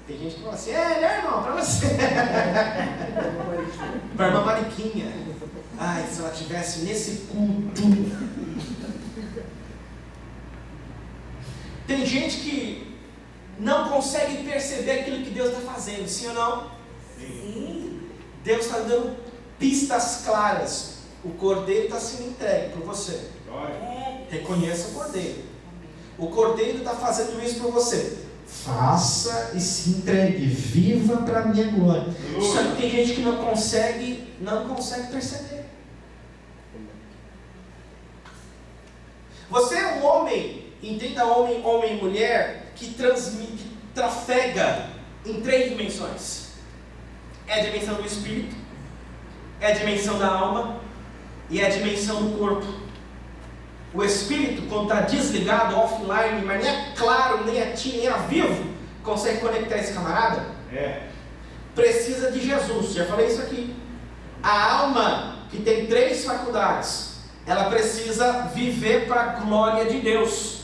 Tem gente que fala assim, irmão, para você. Para a irmã Mariquinha. Ai, se ela estivesse nesse culto. Tem gente que não consegue perceber aquilo que Deus está fazendo, sim ou não? Sim. Deus está dando pistas claras. O cordeiro está sendo entregue para você. Reconheça o cordeiro. O cordeiro está fazendo isso para você. Faça e se entregue, viva para a minha glória. Só que tem gente que não consegue perceber. Você é um homem, entenda homem e mulher, que trafega em 3 dimensões. É a dimensão do espírito, é a dimensão da alma e é a dimensão do corpo. O espírito, quando está desligado, offline, mas nem é claro, nem é nem é vivo, consegue conectar esse camarada? Precisa de Jesus, já falei isso aqui. A alma, que tem 3 faculdades, ela precisa viver para a glória de Deus.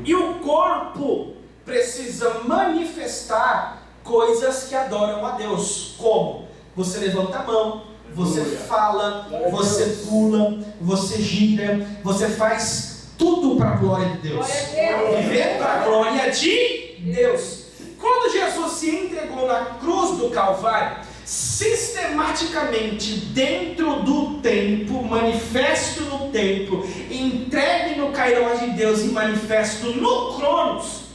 E o corpo precisa manifestar coisas que adoram a Deus. Como? Você levanta a mão, você fala, você pula, você gira, você faz tudo para a glória de Deus. Viver para a glória de Deus. Quando Jesus se entregou na cruz do Calvário, sistematicamente dentro do tempo, manifesto no tempo, entregue no Kairos de Deus e manifesto no Cronos,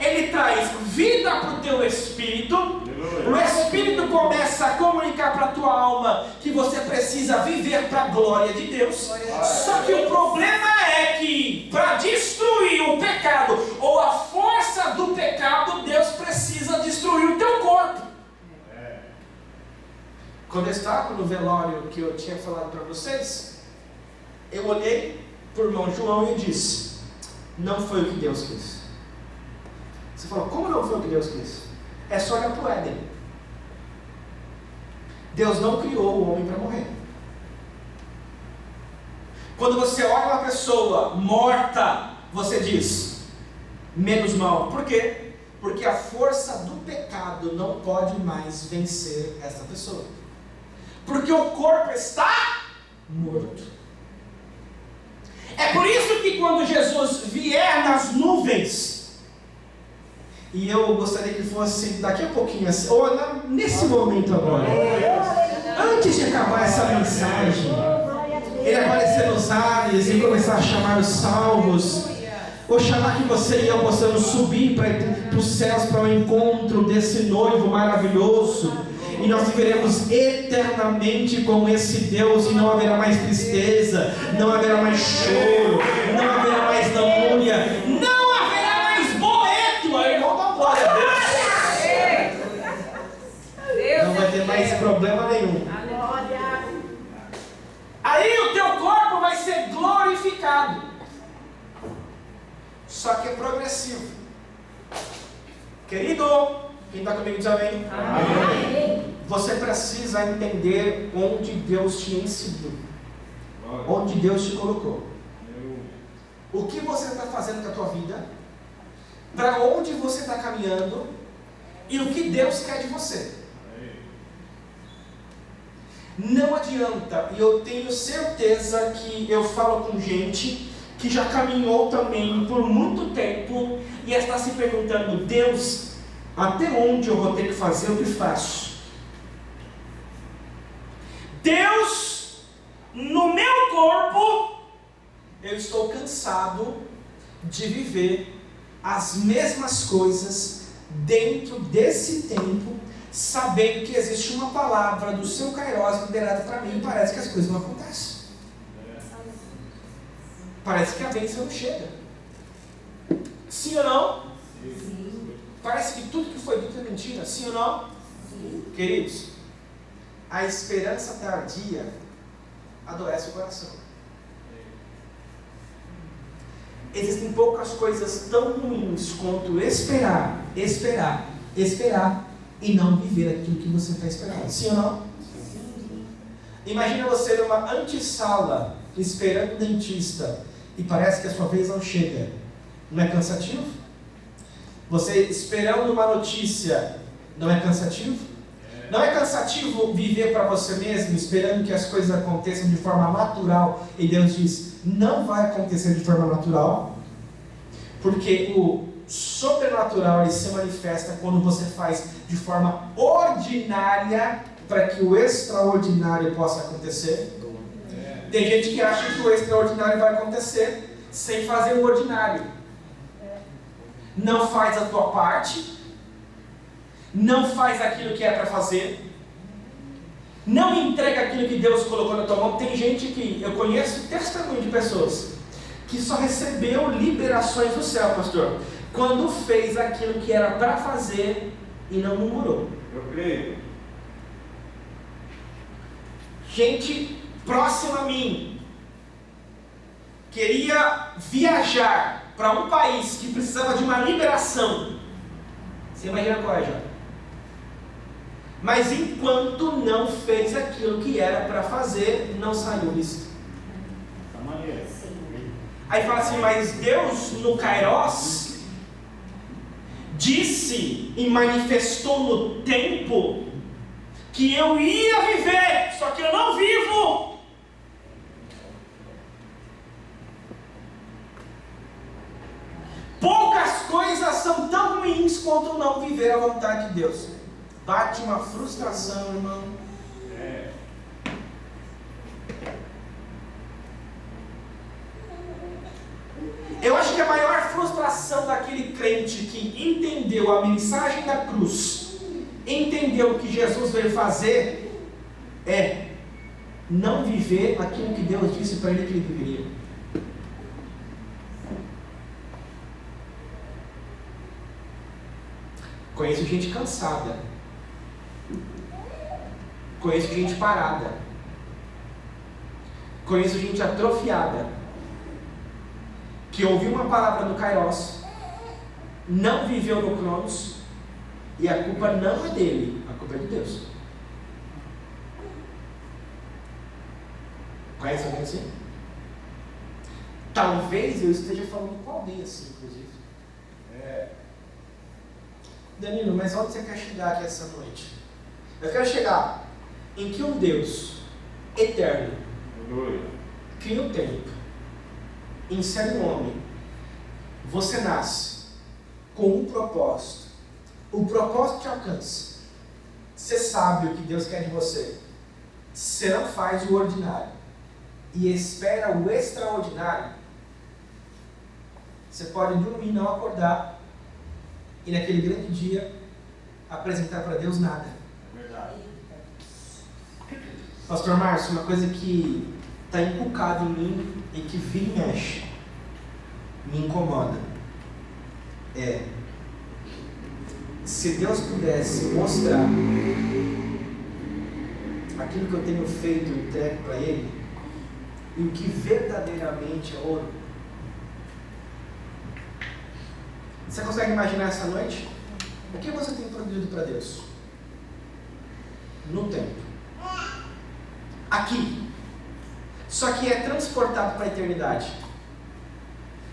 ele traz vida para o teu espírito. O espírito começa a comunicar para a tua alma que você precisa viver para a glória de Deus. Só que o problema é que para destruir o pecado ou a força do pecado, Deus precisa destruir o teu corpo. Quando eu estava no velório que eu tinha falado para vocês, eu olhei para o irmão João e disse, não foi o que Deus quis. Você fala, como não foi o que Deus quis? É só olhar para o Éden. Deus não criou o homem para morrer. Quando você olha uma pessoa morta, você diz, menos mal. Por quê? Porque a força do pecado não pode mais vencer essa pessoa. Porque o corpo está morto. É por isso que quando Jesus vier nas nuvens, e eu gostaria que fosse daqui a pouquinho, assim, ou nesse momento agora, antes de acabar essa mensagem, ele aparecer nos ares e começar a chamar os salvos, ou chamar que você e eu possamos subir para os céus para o encontro desse noivo maravilhoso, e nós viveremos eternamente com esse Deus, e não haverá mais tristeza, não haverá mais choro, não haverá mais lamúria, não haverá mais boleto. Aí não dá glória a Deus. Não vai ter mais problema nenhum. Aí o teu corpo vai ser glorificado. Só que é progressivo. Querido, quem está comigo diz amém? Amém. Você precisa entender onde Deus te ensinou, onde Deus te colocou. O que você está fazendo com a tua vida, para onde você está caminhando e o que Deus quer de você. Não adianta, e eu tenho certeza que eu falo com gente que já caminhou também por muito tempo e está se perguntando: Deus, até onde eu vou ter que fazer o que faço? Deus, no meu corpo, eu estou cansado de viver as mesmas coisas dentro desse tempo, sabendo que existe uma palavra do seu Kairos liberada para mim e parece que as coisas não acontecem. Parece que a bênção não chega. Sim ou não? Sim. Parece que tudo que foi dito é mentira. Sim ou não? Sim. Queridos, a esperança tardia adoece o coração. Existem poucas coisas tão ruins quanto esperar e não viver aquilo que você está esperando. Sim ou não? Sim. Imagina você numa antessala esperando o dentista e parece que a sua vez não chega. Não é cansativo? Você esperando uma notícia, não é cansativo? Não é cansativo viver para você mesmo, esperando que as coisas aconteçam de forma natural, e Deus diz: não vai acontecer de forma natural, porque o sobrenatural ele se manifesta quando você faz de forma ordinária para que o extraordinário possa acontecer. Tem gente que acha que o extraordinário vai acontecer sem fazer o ordinário. Não faz a tua parte, não faz aquilo que é para fazer, não entrega aquilo que Deus colocou na tua mão. Tem gente que, eu conheço testemunho de pessoas que só recebeu liberações do céu, pastor, quando fez aquilo que era para fazer e não murmurou. Eu creio. Gente próxima a mim queria viajar para um país que precisava de uma liberação. Você imagina qual é, já? Mas enquanto não fez aquilo que era para fazer, não saiu disso. Da maneira. Aí fala assim: mas Deus no Kairos disse e manifestou no tempo que eu ia viver, só que eu não vivo. Poucas coisas são tão ruins quanto não viver a vontade de Deus. Bate uma frustração, irmão. Eu acho que a maior frustração daquele crente que entendeu a mensagem da cruz, entendeu o que Jesus veio fazer, é não viver aquilo que Deus disse para ele que ele deveria. Conheço gente cansada, conheço gente parada, conheço gente atrofiada, que ouviu uma palavra do Kairos, não viveu no Cronos, e a culpa não é dele, a culpa é de Deus. Conhece alguém assim? Talvez eu esteja falando com alguém assim, inclusive. Danilo, mas onde você quer chegar aqui essa noite? Eu quero chegar em que um Deus eterno cria o tempo, insere um homem, você nasce com um propósito, o propósito te alcança, você sabe o que Deus quer de você, você não faz o ordinário e espera o extraordinário, você pode dormir e não acordar e naquele grande dia apresentar para Deus nada. É verdade. Pastor Márcio, uma coisa que está inculcado em mim e que vira e mexe, me incomoda, é: se Deus pudesse mostrar aquilo que eu tenho feito e entrego para Ele, e o que verdadeiramente é ouro. Você consegue imaginar essa noite? O que você tem produzido para Deus? No tempo. Aqui. Só que é transportado para a eternidade.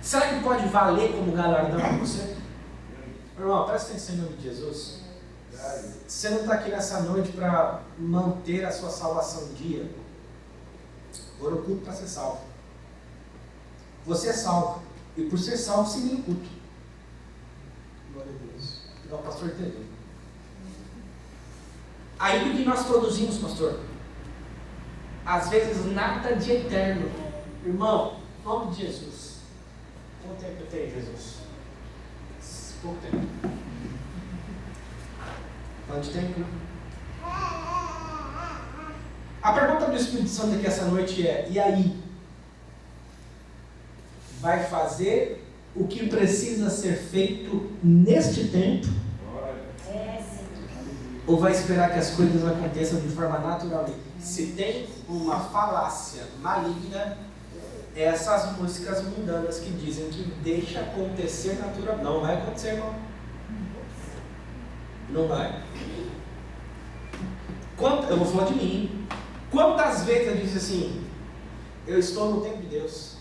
Será que pode valer como galardão para você? Irmão, presta atenção em nome de Jesus. Você não está aqui nessa noite para manter a sua salvação em dia. Vou no culto para ser salvo. Você é salvo. E por ser salvo, você vem no culto. Glória a Deus. Igual o pastor entendeu. Aí o que nós produzimos, pastor? Às vezes nada de eterno. Irmão, em nome de Jesus. Quanto tempo eu tenho, Jesus? Pouco tempo. Quanto tempo, né? A pergunta do Espírito Santo aqui essa noite é: e aí? Vai fazer o que precisa ser feito neste tempo? Ou vai esperar que as coisas aconteçam de forma natural? Se tem uma falácia maligna, essas músicas mundanas que dizem que deixa acontecer natural. Não vai acontecer, irmão. Não vai. Eu vou falar de mim. Quantas vezes eu disse assim: eu estou no tempo de Deus.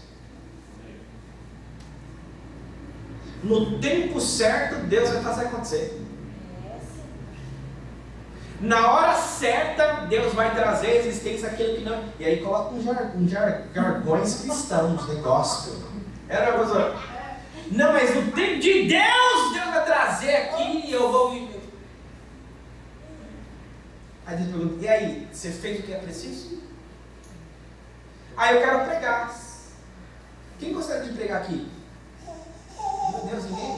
No tempo certo, Deus vai fazer acontecer. Na hora certa, Deus vai trazer à existência aquilo que não. E aí coloca um jargões cristãos, negócio. Era uma coisa. Não, mas no tempo de Deus, Deus vai trazer aqui e eu vou viver. Aí Deus pergunta: e aí, você fez o que é preciso? Aí eu quero pregar. Quem gostaria de pregar aqui? Meu Deus, ninguém?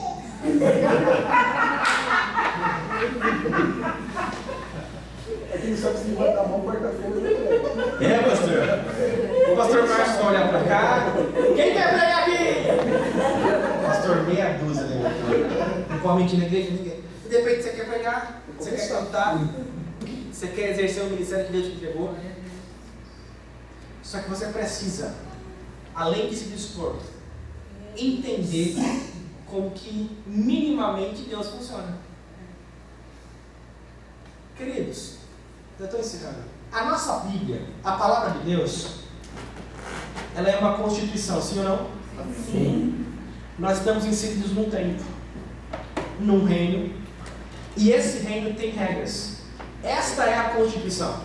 É que ele só precisa levantar a mão quarta-feira. É, pastor? O pastor Márcio vai olhar para cá. Quem quer pregar aqui? Pastor, meia dúzia, né? Não pode mentir na igreja, ninguém. De repente você quer pregar, você quer cantar, você quer exercer o ministério que Deus te entregou. Só que você precisa, além de se dispor, entender como que minimamente Deus funciona. Queridos, eu estou encerrando. A nossa Bíblia, a palavra de Deus, ela é uma constituição, sim ou não? Sim. Nós estamos inseridos num tempo, num reino, e esse reino tem regras. Esta é a constituição.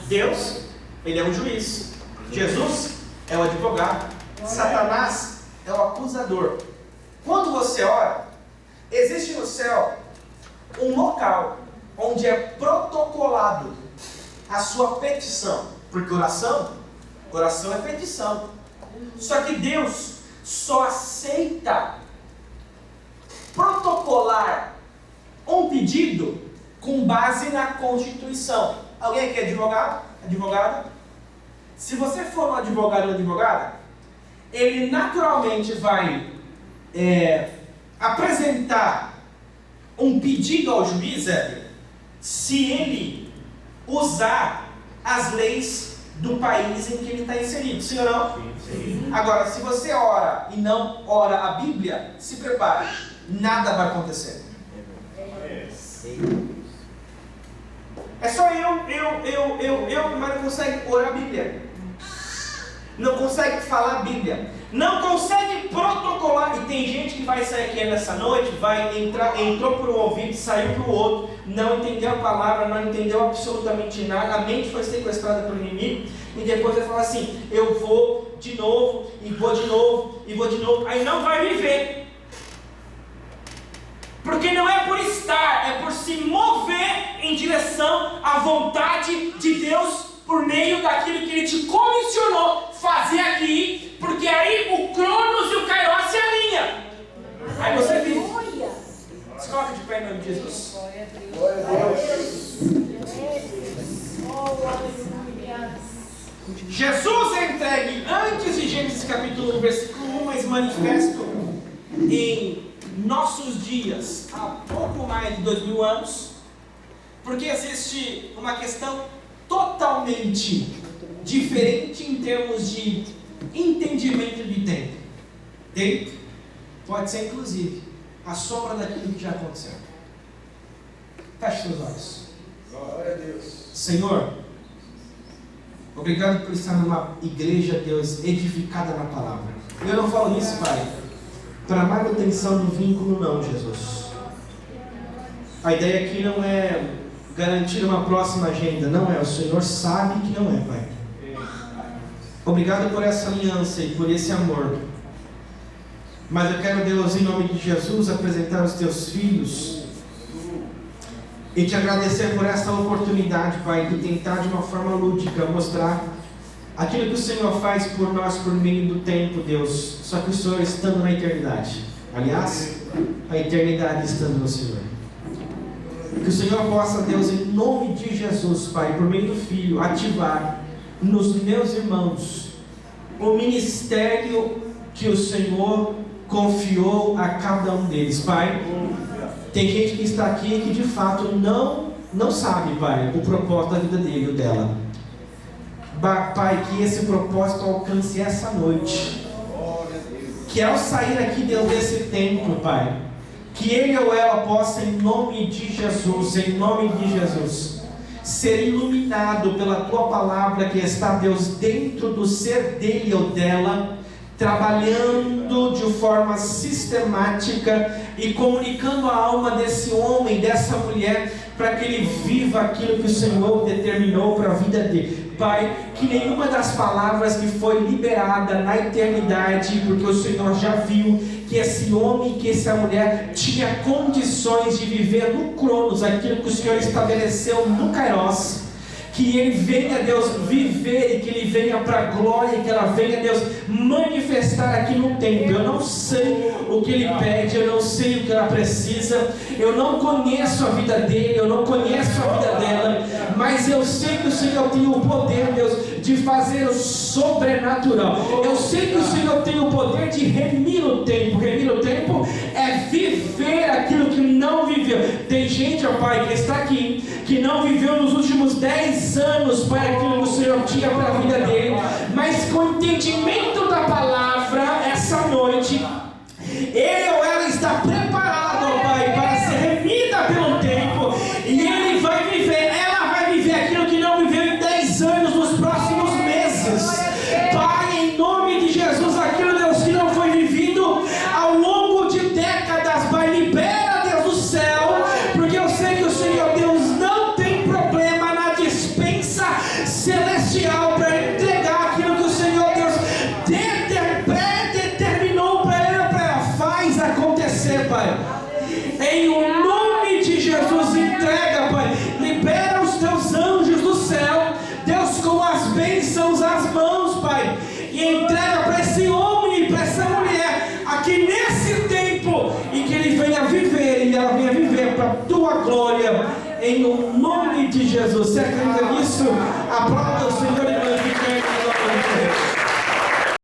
Deus, ele é um juiz. Jesus é o advogado. Satanás é o acusador. Quando você ora, existe no céu um local onde é protocolado a sua petição, porque oração é petição. Só que Deus só aceita protocolar um pedido com base na Constituição. Alguém aqui é advogado? Advogada? Se você for um advogado ou advogada, ele naturalmente vai apresentar um pedido ao juiz, se ele usar as leis do país em que ele está inserido, sim ou não? Sim. Agora, se você ora e não ora a Bíblia, se prepare, nada vai acontecer. É só mas não consegue orar a Bíblia, não consegue falar a Bíblia, não consegue protocolar. E tem gente que vai sair aqui nessa noite, entrou por um ouvido, saiu para o outro, não entendeu a palavra, não entendeu absolutamente nada, a mente foi sequestrada pelo inimigo, e depois vai falar assim: eu vou de novo, e vou de novo, e vou de novo, aí não vai viver. Porque não é por estar, é por se mover em direção à vontade de Deus por meio daquilo que Ele te comissionou fazer aqui, porque aí o Cronos e o Kairos se alinham. Aí você vive. Se coloca de pé em nome de Jesus. Glória a Deus. Jesus é entregue antes de Gênesis capítulo 1, versículo 1, mas manifesto em nossos dias, há pouco mais de 2000 anos, porque existe uma questão totalmente diferente em termos de entendimento de tempo. Tempo pode ser inclusive a sombra daquilo que já aconteceu. Feche seus olhos. Glória a Deus. Senhor, obrigado por estar numa igreja, Deus, edificada na palavra. Eu não falo isso, Pai, para manutenção do vínculo, não, Jesus. A ideia aqui não é garantir uma próxima agenda, não é. O Senhor sabe que não é, Pai. Obrigado por essa aliança e por esse amor. Mas eu quero, Deus, em nome de Jesus, apresentar os teus filhos e te agradecer por essa oportunidade, Pai, de tentar de uma forma lúdica mostrar aquilo que o Senhor faz por nós por meio do tempo, Deus. Só que o Senhor estando na eternidade. Aliás, a eternidade estando no Senhor. Que o Senhor possa, Deus, em nome de Jesus, Pai, por meio do Filho, ativar nos meus irmãos o ministério que o Senhor confiou a cada um deles, Pai. Tem gente que está aqui que de fato não sabe, Pai, o propósito da vida dele ou dela. Pai, que esse propósito alcance essa noite. Que ao sair aqui, Deus, desse tempo, Pai, que ele ou ela possa, em nome de Jesus, ser iluminado pela Tua palavra que está, Deus, dentro do ser dele ou dela, trabalhando de forma sistemática e comunicando a alma desse homem, dessa mulher, para que ele viva aquilo que o Senhor determinou para a vida dele. Pai, que nenhuma das palavras que foi liberada na eternidade, porque o Senhor já viu que esse homem, que essa mulher tinha condições de viver no Cronos, aquilo que o Senhor estabeleceu no Kairos, que ele venha, Deus, viver e que ele venha para a glória, e que ela venha, Deus, manifestar aqui no tempo. Eu não sei o que ele pede, eu não sei o que ela precisa, eu não conheço a vida dele, eu não conheço a vida dela, mas eu sei que o Senhor tem o poder, Deus, de fazer o sobrenatural. Eu sei que o Senhor tem o poder de remir o tempo. Remir o tempo é viver aquilo que não viveu. Tem gente, ó Pai, que está aqui, que não viveu nos últimos 10 anos, Pai, aquilo que o Senhor tinha para a vida dele, mas com entendimento da palavra, essa noite, ele ou ela está preparado, ó Pai, para ser remida pelo tempo, e ele vai viver, ela vai viver aquilo que não viveu em 10 anos, nos próximos meses. Pai, em nome de Jesus, aquilo, Deus, que não foi vivido ao longo de décadas, Pai, libera, Deus, do céu, porque eu sei que o Senhor, Deus, não tem problema na dispensa celestial para entregar aquilo que o Senhor, Deus, predeterminou para ela, faz acontecer, Pai. Em o nome de Jesus, entrega, Pai, libera os teus anjos do céu, Deus, com as bênçãos às mãos, Pai, e entrega para esse homem e para essa mulher aqui nesse tempo, e que ele venha viver e ela venha viver para a tua glória, em o nome de Jesus. Você acredita nisso? Aplauda o Senhor e glorifique.